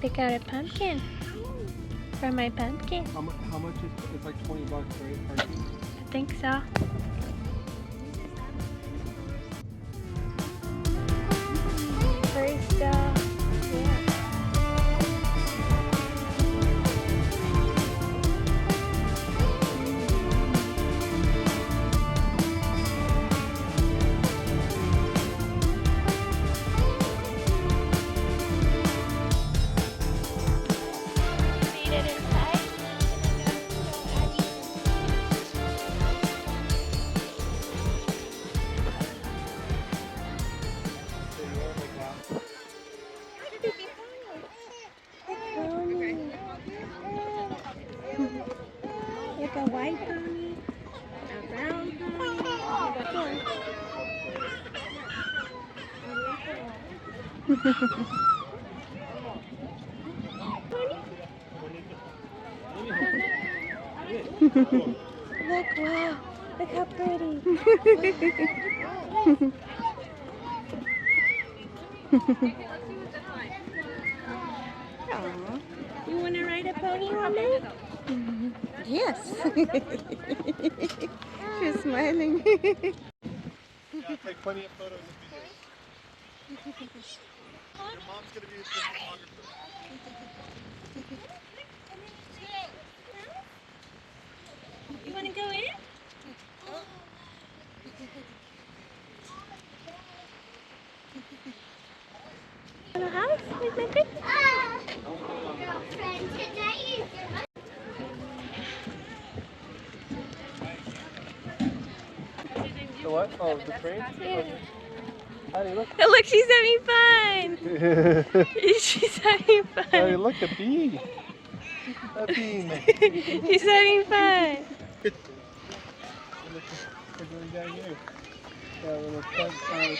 pick out a pumpkin for my pumpkin. How much is it's like $20, right? Parking? I think so. First, yeah. Like a white pony, a brown pony. Look, wow, look how pretty. Aww. You want to ride a pony, woman? Yes. She's smiling. Yeah, I'll take plenty of photos and videos. Your mom's going to be a photographer. You want to go in? Little house with my good. The what? Oh, the train? Yeah. Addie, look. Oh, look, she's having fun. She's having fun. Addie, look, a bee. A bee. She's having fun. Look what we got here. Got a little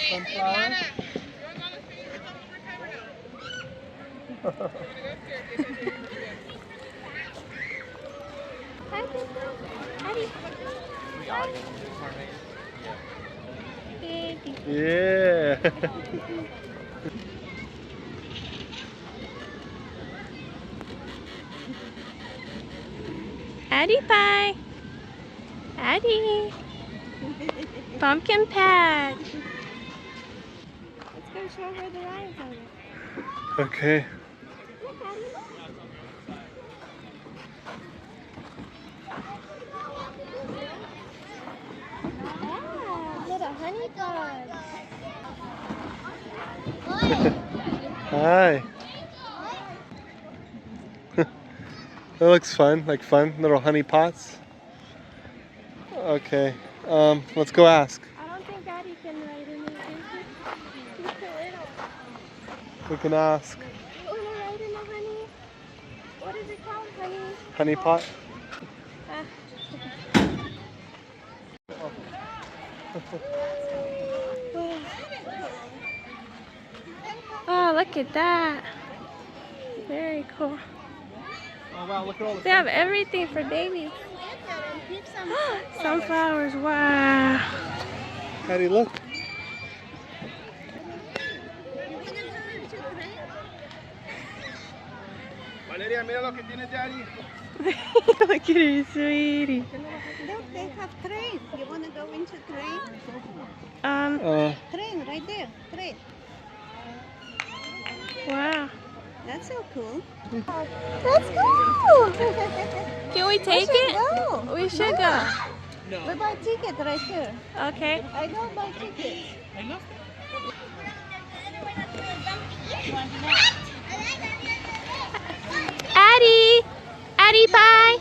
sunflower. Yeah. Addie pie. Addie. Pumpkin patch. Let's go show her the rides on it. Okay. Look, Addie, look. Yeah, little honey pods. Hi. That looks fun, like fun little honey pots. Okay, let's go ask. I don't think Addie can ride in it. She's too little. We can ask. You want to ride in a honey? What is it called, honey? Honey pot? Oh, look at that. Very cool. Oh wow, look at all the They have everything for babies. Sunflowers, wow. Addie, look. Valeria, mira lo que tiene Daddy. Look at her, sweetie. Look, they have train. You want to go into train? Train right there. Train. Wow. That's so cool. Let's go. Can we take it? Go. We should go. We buy ticket right here. Okay. I don't buy tickets. Addie. Addie pie.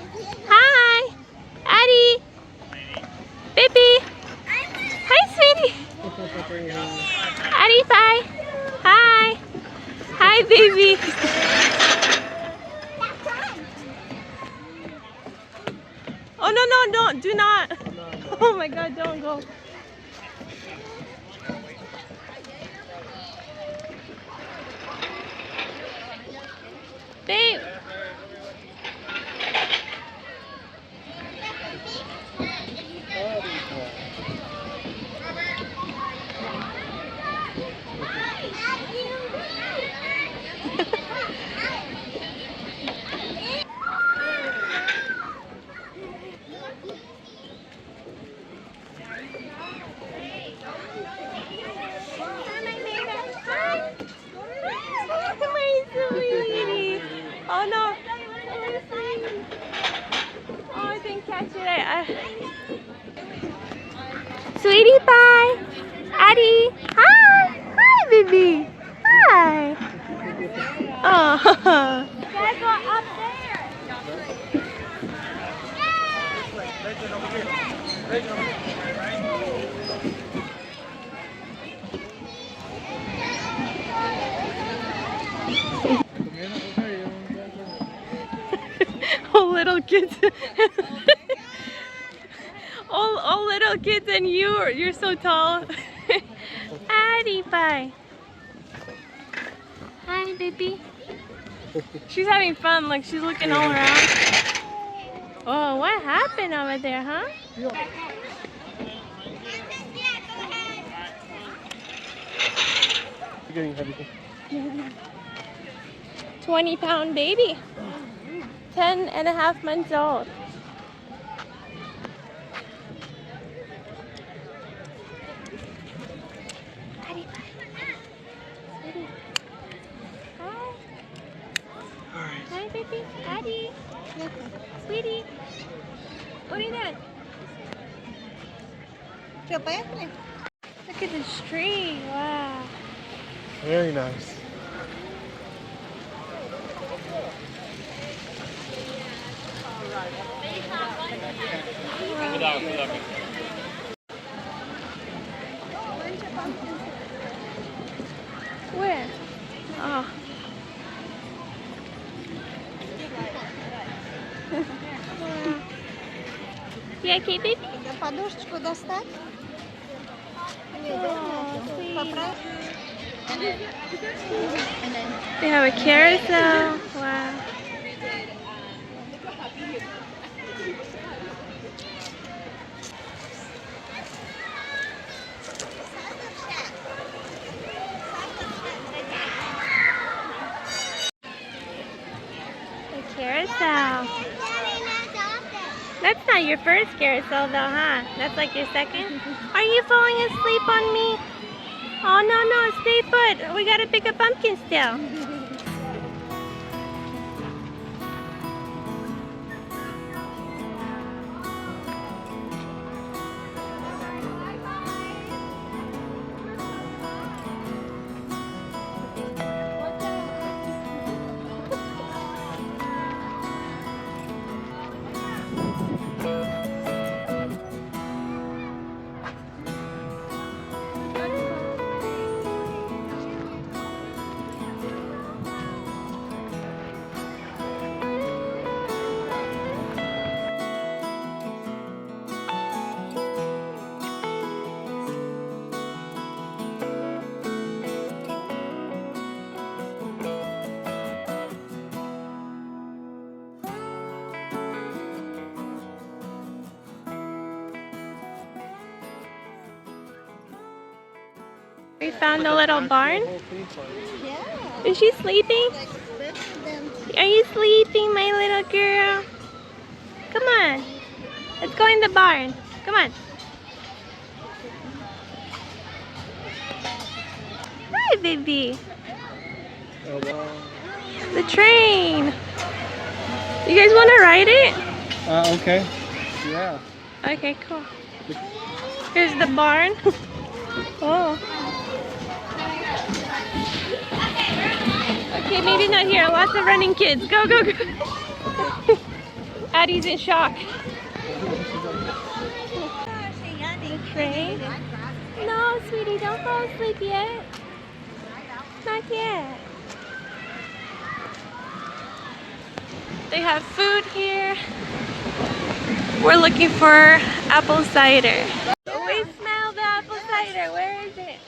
Hi. Addie. Baby. Hi, sweetie. Addie pie. Hi. Hi, baby. Oh, no, no, don't. Do not. Oh, my God, don't go. Babe. Sweetie pie. Addie. Hi. Hi, baby. Hi. Oh. Gotta go up there. All little kids. all little kids and you're so tall. Addie pie. Hi, baby. She's having fun. Like she's looking all around. Oh, what happened over there, huh? You're getting heavy. 20-pound baby. 10.5 months old. Addie pie. Sweetie. Hi. Hi, baby. Addie. Sweetie. What are you doing? Look Look at this tree. Wow. Very nice. Where? Oh. Wow. You okay, baby? Подушечку достать? Поправь. They have a carousel. Wow. A carousel. That's not your first carousel though, huh? That's like your second? Are you falling asleep on me? Oh, no, stay put. We gotta pick a pumpkin still. We found a little barn. Yeah. Is she sleeping? Like better than Are you sleeping, my little girl? Come on. Let's go in the barn. Come on. Hi, baby. Oh, wow. The train. You guys want to ride it? Okay. Yeah. Okay, cool. Here's the barn. Oh. Okay, maybe not here. Lots of running kids. Go, go, go. Addie's in shock. The train. No, sweetie, don't fall asleep yet. Not yet. They have food here. We're looking for apple cider. We smell the apple cider. Where is it?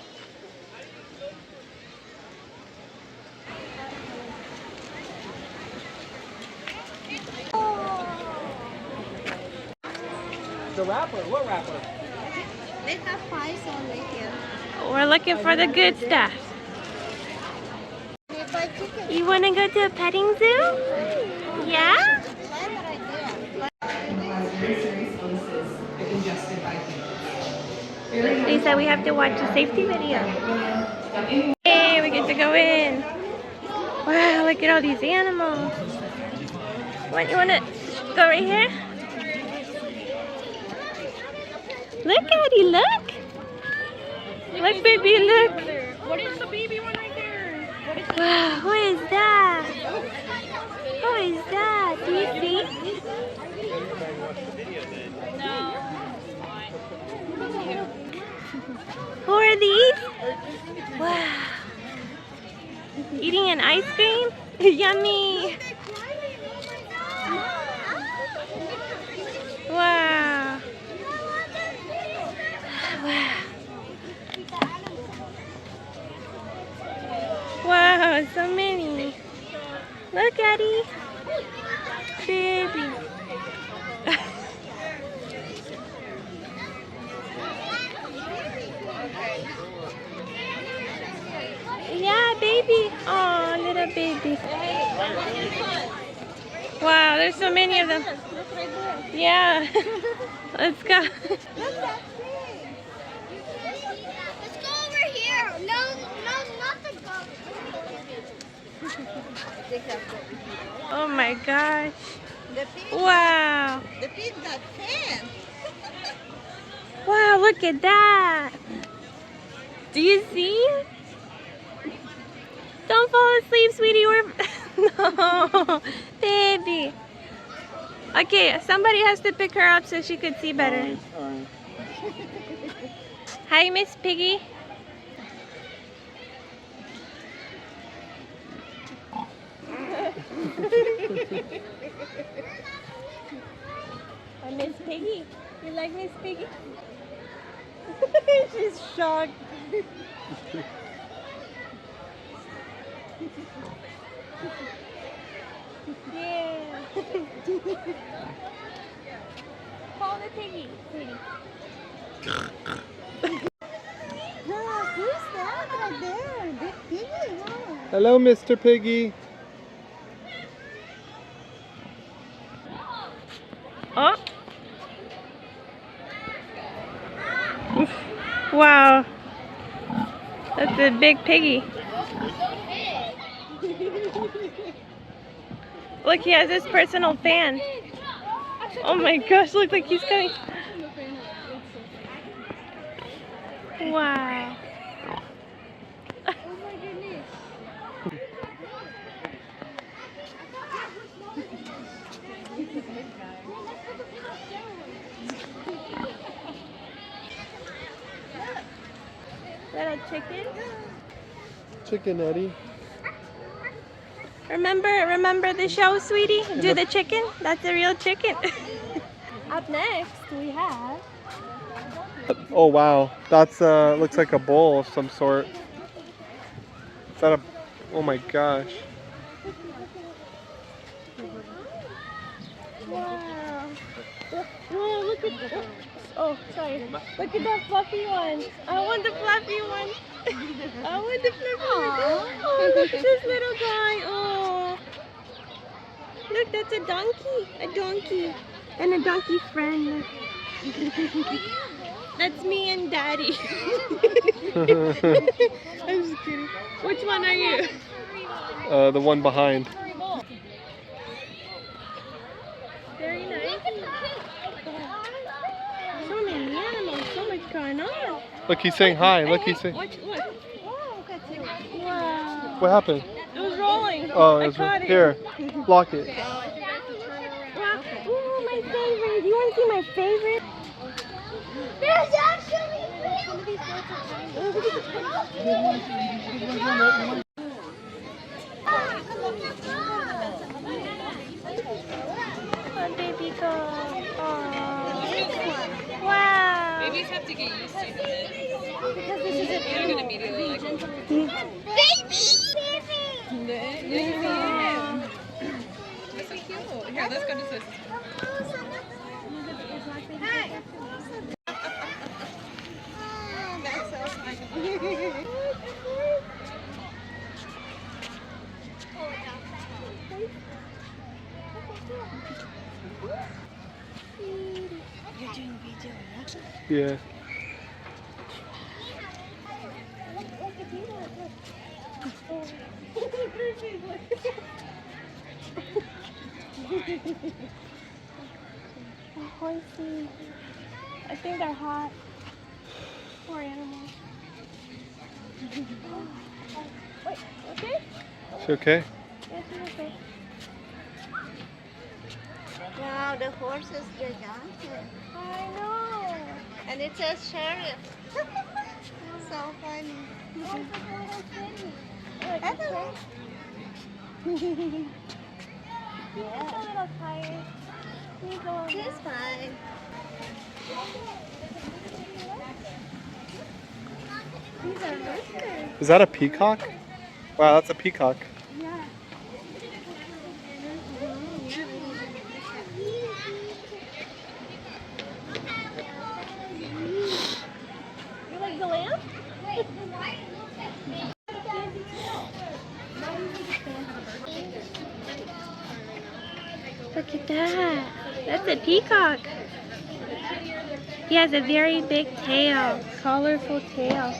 The wrapper? What wrapper? they have pies only here. We're looking for the good stuff. They buy chicken. You want to go to a petting zoo? Yeah? They said we have to watch a safety video. Hey, we get to go in. Wow, look at all these animals. You want to go right here? Look, Daddy, look. Look, baby, look. What is the baby one right there? What is Wow, who is that? Who is that? Do you see? Who are these? Wow. Eating an ice cream? Yummy. Wow. Wow. Wow, so many. Look, Eddie. Baby. Yeah, baby. Oh, little baby. Wow, there's so many of them. Yeah. Let's go. Let's go over here. No, not the goat. Oh my gosh. The pig. Wow. The pig got fans. Wow, look at that. Do you see? Don't fall asleep, sweetie. We're no, baby. Okay, somebody has to pick her up so she could see better. Alright. Hi, Miss Piggy. Hi, Miss Piggy. You like Miss Piggy? She's shocked. Yeah. Call the piggy, sweetie. Who's that right there? Big piggy. Wow. Hello, Mr. Piggy. Oh. Wow. That's a big piggy. Look, he has his personal fan. Oh my gosh, look like he's coming. Wow. Oh my goodness. Is that a chicken? Chicken Eddie. Remember the show, sweetie? Do the chicken? That's a real chicken. Up next, we have... Oh wow, that's looks like a bowl of some sort. Is that a? Oh my gosh. Wow. Whoa, look at that. Oh, sorry. Look at that fluffy one. I want the fluffy one. I want the fluffy one. Oh, look at this little guy. Oh. Look, that's a donkey. A donkey. And a donkey friend. That's me and Daddy. I'm just kidding. Which one are you? The one behind. Very nice. So many animals, so much going on. Look, he's saying hi. Look, he's saying. Watch, look. Wow. What happened? It was rolling. Oh, I it's caught it. here. Block it. Wow. Ooh, my favorite. Do you want to see my favorite? There's actually Oh, baby girl. Aww. Wow. Babies have to get used to it. Because this is a You're not gonna immediately like. baby. Wow. That's so cute. Here, let's go to this. Hi. Oh, that's so funny. You're doing video, yeah? Yeah. Horsey. I think they're hot. Poor animals. Wait, okay? It's okay? Yes, it's okay. Wow, the horse is gigantic. I know. And it says sheriff. So funny. Oh, it's a little kitty. Hello. He's a little tired. He's a little She's fine. These are roosters. Is that a peacock? Wow, that's a peacock. Yeah. You like the lamb? Look at that. That's a peacock. He has a very big tail. Colorful tail.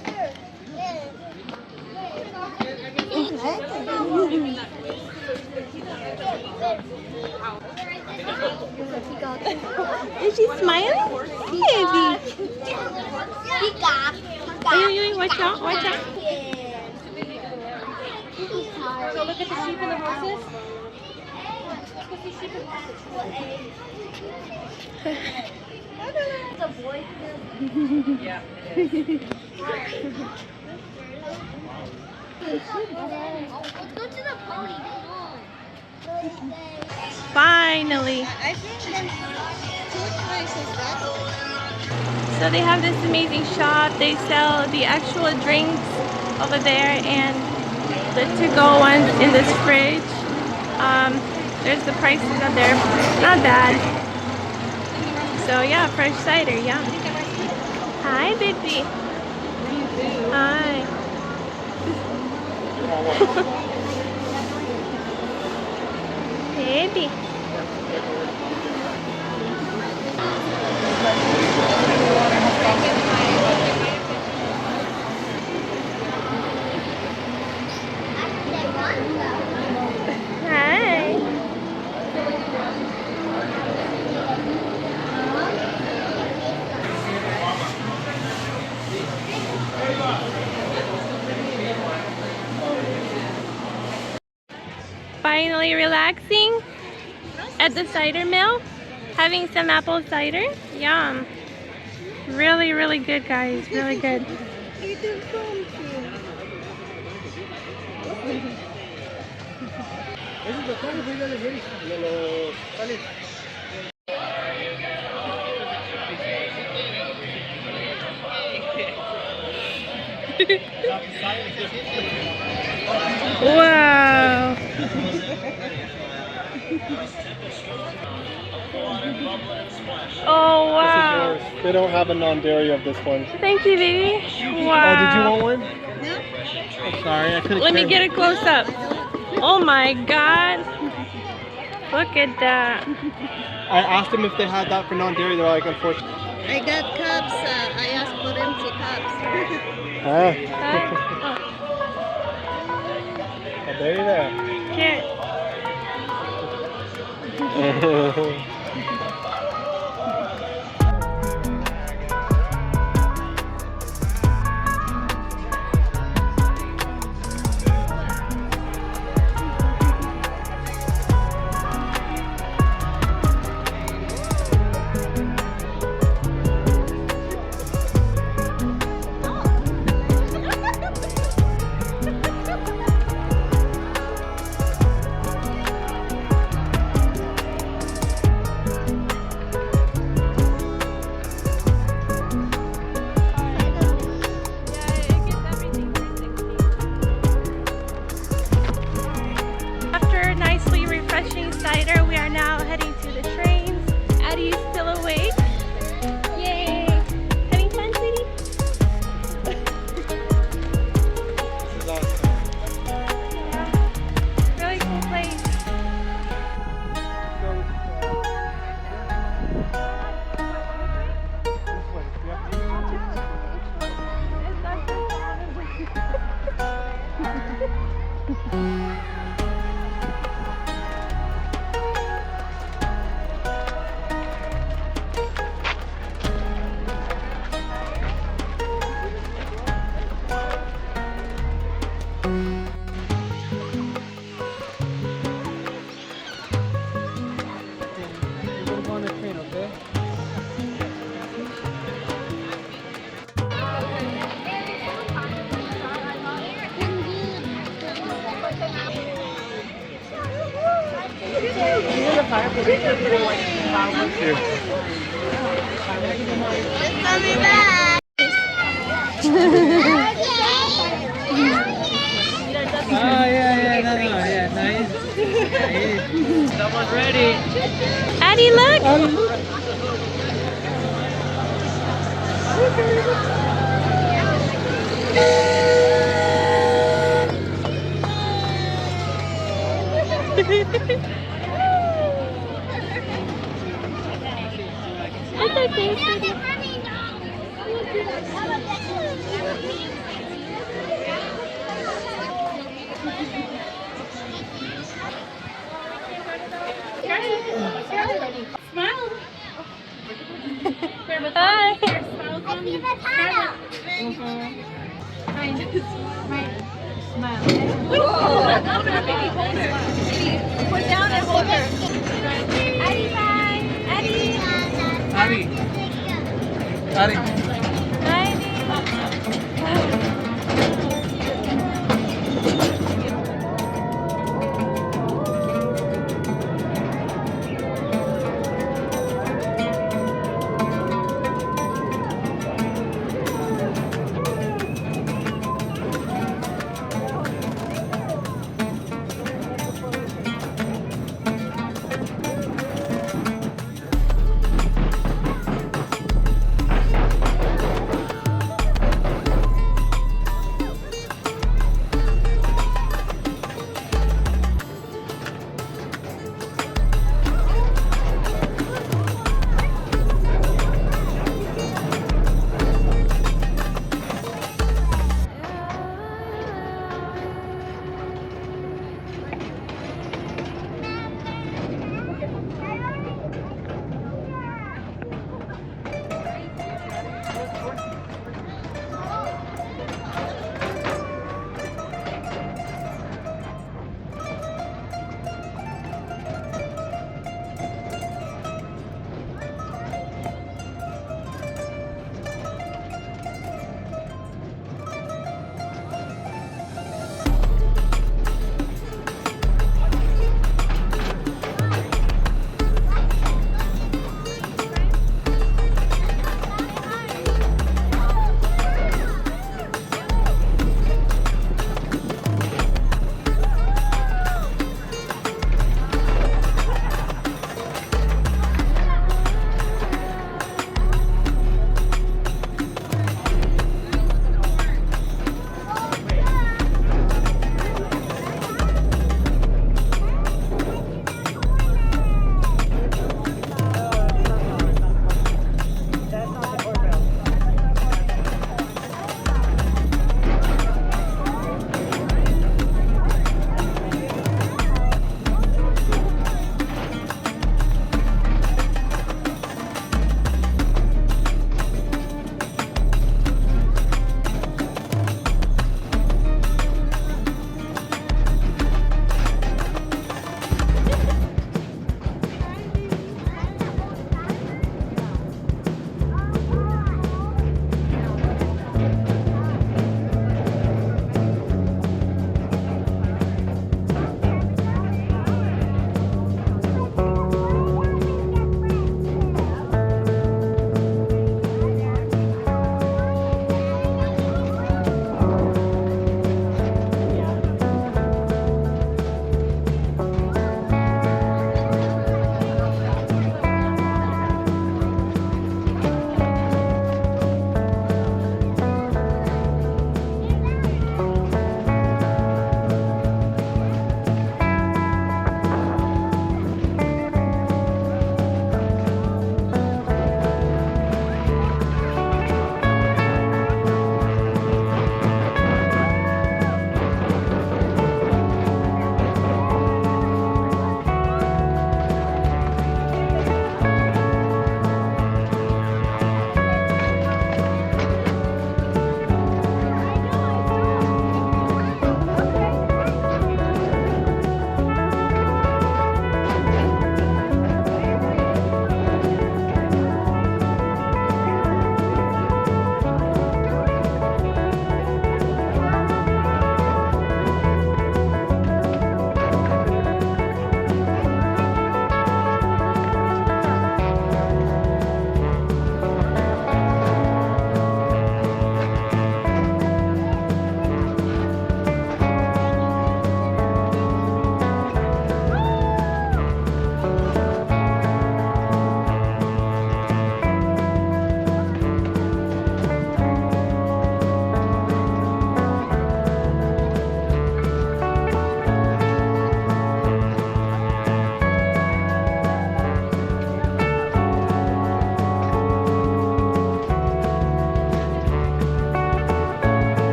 Is she smiling? Baby. Watch out, watch out. So look at the sheep and the horses. Look at the sheep and horses. It's a boy. Yeah. Let's go to the pony. Finally. I think there's two choices that way. So they have this amazing shop. They sell the actual drinks over there and the to-go ones in this fridge. There's the prices up there. Not bad. So yeah, fresh cider, yeah. Hi, baby. Hi. Baby. Hi. Finally relaxing at the cider mill, having some apple cider. Yum. Really, really good, guys. Really good. It is comfy. Wow. Oh, wow. This is yours. They don't have a non-dairy of this one. Thank you, baby. Wow. Oh, did you want one? No? I'm sorry, I couldn't. Let me get a close up. Oh my God. Look at that. I asked them if they had that for non-dairy. They're like, unfortunately. I got cups. I asked for empty cups. Ah. Oh, baby there. Here. Someone ready. Addie, look! It's okay, sweetie. Smile. Hi. Put down and hold her. Addie, bye. Addie. Addie. Addie.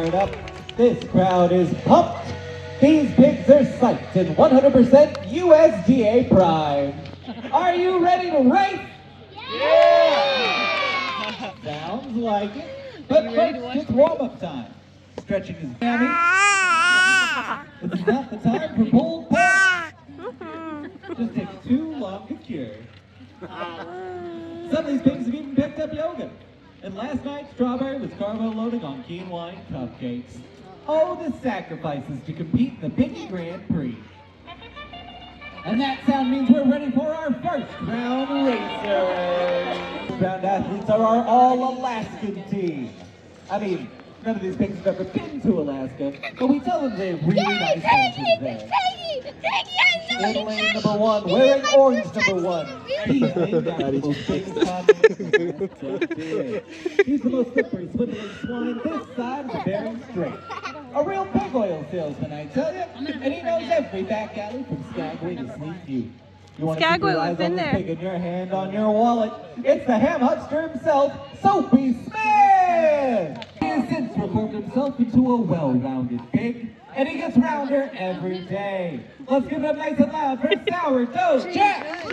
fired up. This crowd is pumped. These pigs are psyched and 100% USDA prime. Are you ready to race? Yeah! Sounds like it. But first, it's warm-up time. Stretching his hammy. It's not the time for pulled pork. Just takes too long to cure. Some of these pigs have even picked up yoga. And last night, Strawberry was carbo loading on keen wine cupcakes. Oh, the sacrifices to compete in the Piggy Grand Prix. And that sound means we're ready for our first round racers. Round athletes are our all-Alaskan team. I mean, none of these pigs have ever been to Alaska, but we tell them they have really nice ranches there. In lane number 1, wearing orange number 1. He's named after the most famous continent. He's the most slippery, swiveling swine this side of the Bering Strait. A real pig oil salesman, I tell you. And he knows every back alley from Skagway to Sneak View. You want to keep your eyes on this pig in your hand on your wallet? It's the ham huckster himself, Soapy Smith! He has since reformed himself into a well-rounded pig, and he gets rounder every day. Let's give it up nice and loud for Sourdough Jack!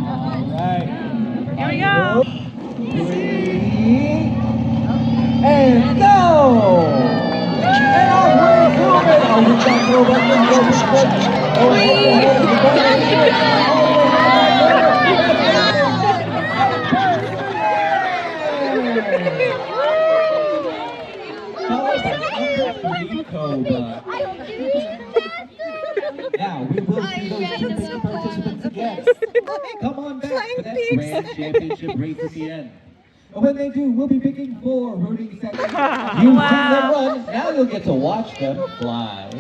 All right. Here we go. 3, and go! And off we zoom it! Oh, we've got to go back and go. Now, we will see those two participants again. Come on back for that grand championship race at the end. And when they do, we'll be picking 4 herding seconds. You've seen them run, now you'll get to watch them fly.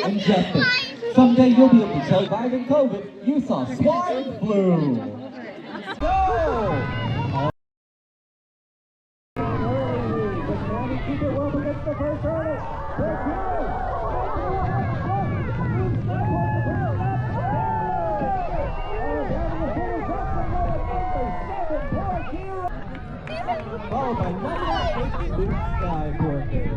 And Justin, someday you'll be able to tell surviving COVID you saw swine flu. Go! Keep it well against the first hurdle. Followed by number 8, Luke Skyporker.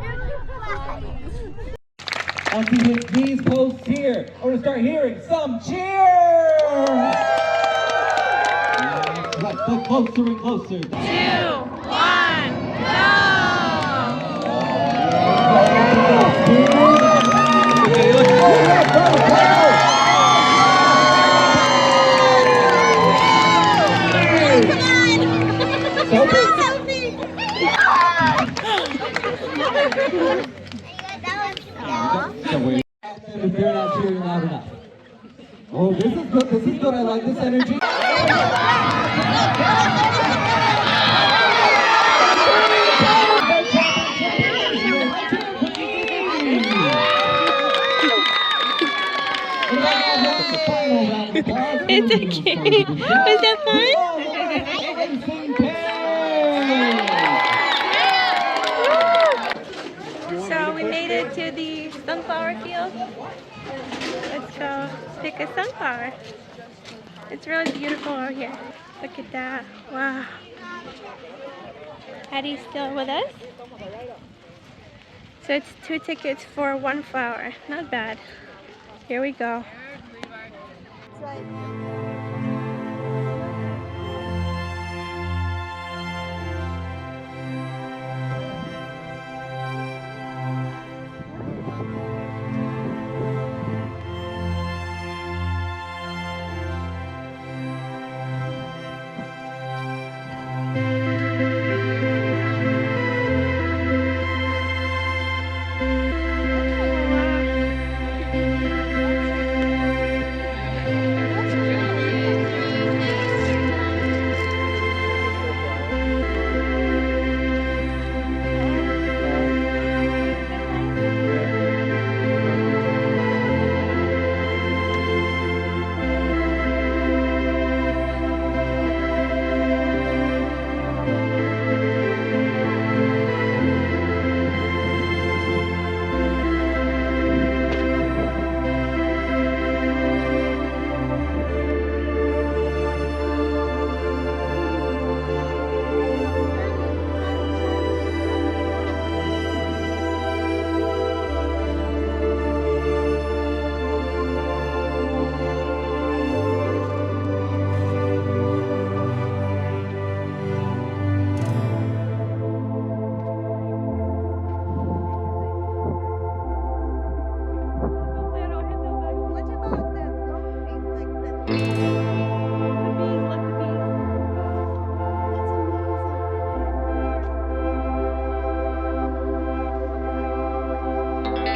Once he hits these posts here, I want to start hearing some cheers! Let's get closer and closer. 2, 1, if you're not cheering loud enough. Oh, this is good. This is good. I like this energy. It's okay. Was that fun? So we made it to the sunflower field. Let's go pick a sunflower. It's really beautiful out here. Look at that. Wow. Hattie's still with us. So it's 2 tickets for 1 flower. Not bad. Here we go.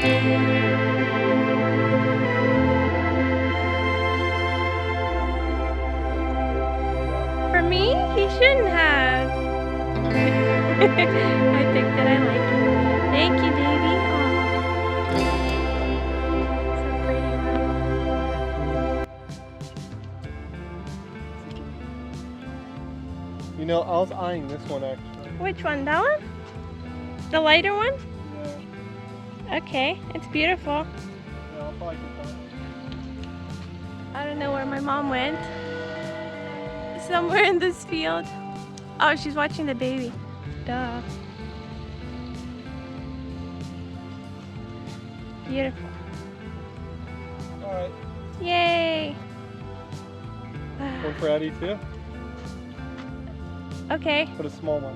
For me, he shouldn't have. I think that I like it. Thank you, baby. Aw. So pretty. You know, I was eyeing this one actually. Which one? That one? The lighter one? Yeah. Okay, it's beautiful. Yeah, I'll probably get that. I don't know where my mom went. Somewhere in this field. Oh, she's watching the baby. Duh. Beautiful. Alright. Yay! One for Addie too? Okay. But a small one.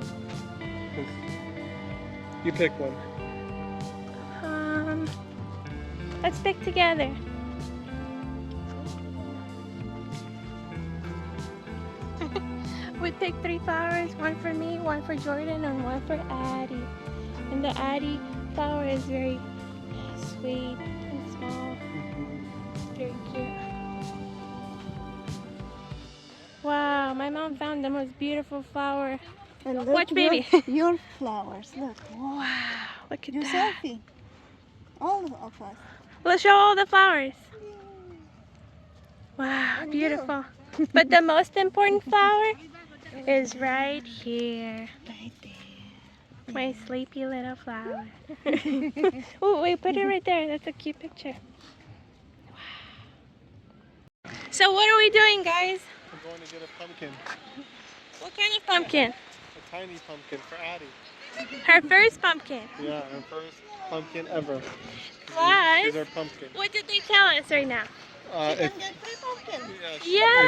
You pick one. Let's pick together. We picked 3 flowers, one for me, one for Jordan, and one for Addie. And the Addie flower is very sweet and small. Very cute. Wow, my mom found the most beautiful flower. And look, Watch, baby. Your flowers, look. Wow, look at Your that. selfie. All of us. Let's show all the flowers. Wow, And beautiful. But the most important flower is right here. Right there. My sleepy little flower. Oh, wait, put it right there. That's a cute picture. Wow. So what are we doing, guys? I'm going to get a pumpkin. What kind of pumpkin? A tiny pumpkin for Addie. Her first pumpkin. Yeah, her first pumpkin ever. What? She's our pumpkin. What did they tell us right now? If, Get 3 pumpkins. Yeah.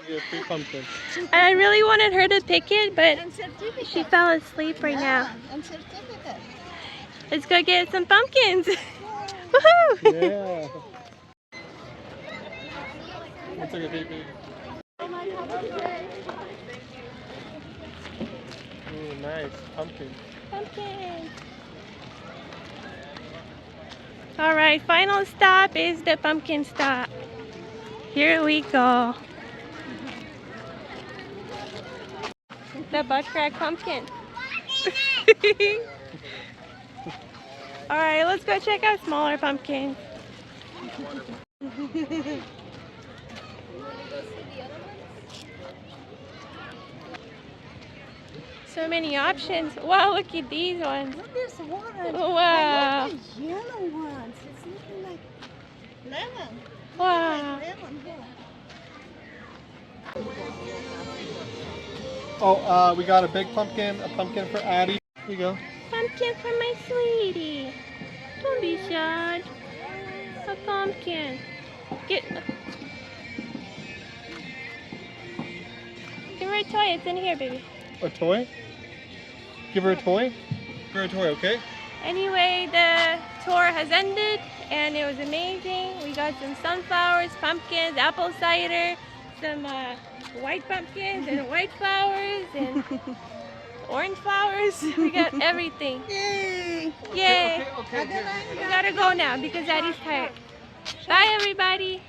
We have 3 pumpkins. I really wanted her to pick it, but And certificate. she fell asleep right now. Yeah, and certificate. Let's go get some pumpkins. Woohoo! Yeah. What's like a baby? Ooh, nice. Pumpkin. Pumpkin. All right, final stop is the pumpkin stop. Here we go. The butt crack pumpkin. All right, let's go check out smaller pumpkins. So many options. Wow, look at these ones. Look, there's one. Wow. I love the yellow ones. It's looking like lemon. Wow. Like lemon, yeah. Oh, we got a big pumpkin, a pumpkin for Addie. Here you go. Pumpkin for my sweetie. Don't be sad. A pumpkin. Give her a toy. It's in here, baby. A toy? Give her a toy? Give her a toy, okay? Anyway, the tour has ended and it was amazing. We got some sunflowers, pumpkins, apple cider, some white pumpkins and white flowers and orange flowers. We got everything. Yay! Yay! Okay. We gotta go now because Daddy's tired. Bye, everybody.